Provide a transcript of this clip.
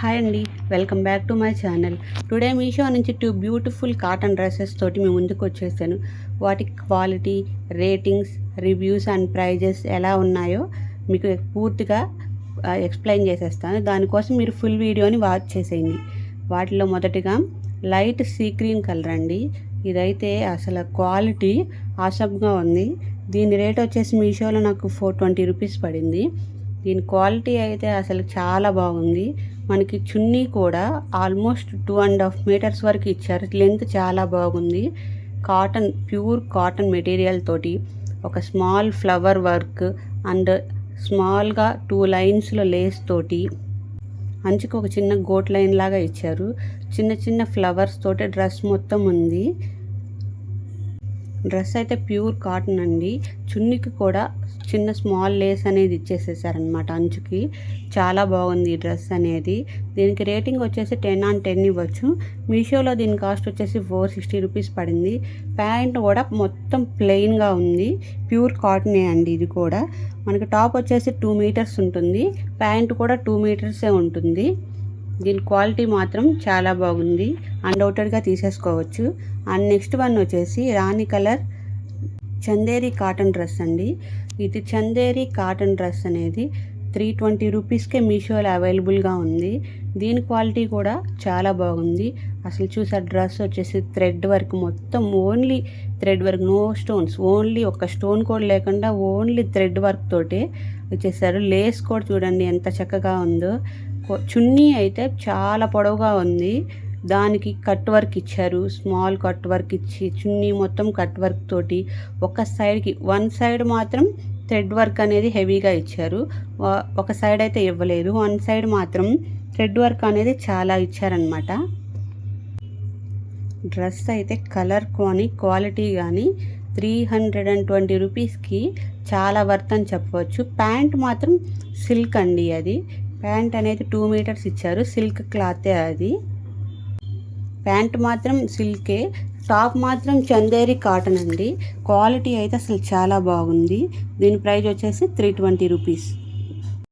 Hi అండి, welcome back to my channel. Today Meesho నుంచి 2 beautiful cotton dresses తోటి మీ ముందుకు వచ్చేసాను. వాటి quality, ratings, reviews and prices ఎలా ఉన్నాయో మీకు పూర్తిగా ఎక్స్ప్లెయిన్ చేసేస్తాను. దానికోసం మీరు ఫుల్ వీడియోని వాచ్ చేసేయండి. వాటిలో మొదటిగా లైట్ సీ గ్రీన్ కలర్ అండి. ఇదైతే అసలు క్వాలిటీ ఆసమ్గా ఉంది. దీని రేట్ వచ్చేసి మీషోలో నాకు 420 రూపీస్ పడింది. దీని క్వాలిటీ అయితే అసలు చాలా బాగుంది. మనకి చున్నీ కూడా ఆల్మోస్ట్ 2.5 మీటర్స్ వరకు ఇచ్చారు. లెంత్ చాలా బాగుంది. కాటన్, ప్యూర్ కాటన్ మెటీరియల్ తోటి ఒక స్మాల్ ఫ్లవర్ వర్క్ అండ్ స్మాల్గా 2 లైన్స్లో లేస్ తోటి అంచుకు ఒక చిన్న గోట్ లైన్ లాగా ఇచ్చారు. చిన్న చిన్న ఫ్లవర్స్ తోటి డ్రెస్ మొత్తం ఉంది. డ్రెస్ అయితే ప్యూర్ కాటన్ అండి. చున్నీకి కూడా చిన్న స్మాల్ లేస్ అనేది ఇచ్చేసేసారనమాట అంచుకి. చాలా బాగుంది ఈ డ్రెస్ అనేది. దీనికి రేటింగ్ వచ్చేసి 10/10 ఇవ్వచ్చు. మీషోలో దీని కాస్ట్ వచ్చేసి 460 రూపీస్ పడింది. ప్యాంట్ కూడా మొత్తం ప్లెయిన్గా ఉంది. ప్యూర్ కాటనే అండి. ఇది కూడా మనకి టాప్ వచ్చేసి 2 మీటర్స్ ఉంటుంది. ప్యాంట్ కూడా 2 మీటర్సే ఉంటుంది. దీని క్వాలిటీ మాత్రం చాలా బాగుంది. అన్డౌటెడ్గా తీసేసుకోవచ్చు. అండ్ నెక్స్ట్ వన్ వచ్చేసి రాణి కలర్ చందేరి కాటన్ డ్రెస్ అండి. ఇది చందేరి కాటన్ డ్రెస్ అనేది 320 రూపీస్కే మీషోలో అవైలబుల్గా ఉంది. దీని క్వాలిటీ కూడా చాలా బాగుంది. అసలు చూసారు, డ్రెస్ వచ్చేసి థ్రెడ్ వర్క్, మొత్తం only thread work, no stones, only ఒక్క స్టోన్ కూడా లేకుండా ఓన్లీ థ్రెడ్ వర్క్ తోటే వచ్చేసారు. లేస్ కూడా చూడండి ఎంత చక్కగా ఉందో. చున్నీ అయితే చాలా పొడవుగా ఉంది. దానికి కట్ వర్క్ ఇచ్చారు. స్మాల్ కట్ వర్క్ ఇచ్చి చున్నీ మొత్తం కట్ వర్క్ తోటి ఒక సైడ్కి, వన్ సైడ్ మాత్రం థ్రెడ్ వర్క్ అనేది హెవీగా ఇచ్చారు. ఒక సైడ్ అయితే ఇవ్వలేదు. వన్ సైడ్ మాత్రం థ్రెడ్ వర్క్ అనేది చాలా ఇచ్చారనమాట. డ్రెస్ అయితే కలర్ కానీ క్వాలిటీ కానీ 320 రూపీస్కి చాలా వర్త్ అని చెప్పవచ్చు. ప్యాంట్ మాత్రం సిల్క్ అండి. అది ప్యాంట్ అనేది 2 మీటర్స్ ఇచ్చారు. సిల్క్ క్లాతే అది. ప్యాంట్ మాత్రం సిల్కే. టాప్ మాత్రం చందేరి కాటన్ అండి. క్వాలిటీ అయితే అసలు చాలా బాగుంది. దీని ప్రైస్ వచ్చేసి 320 రూపీస్.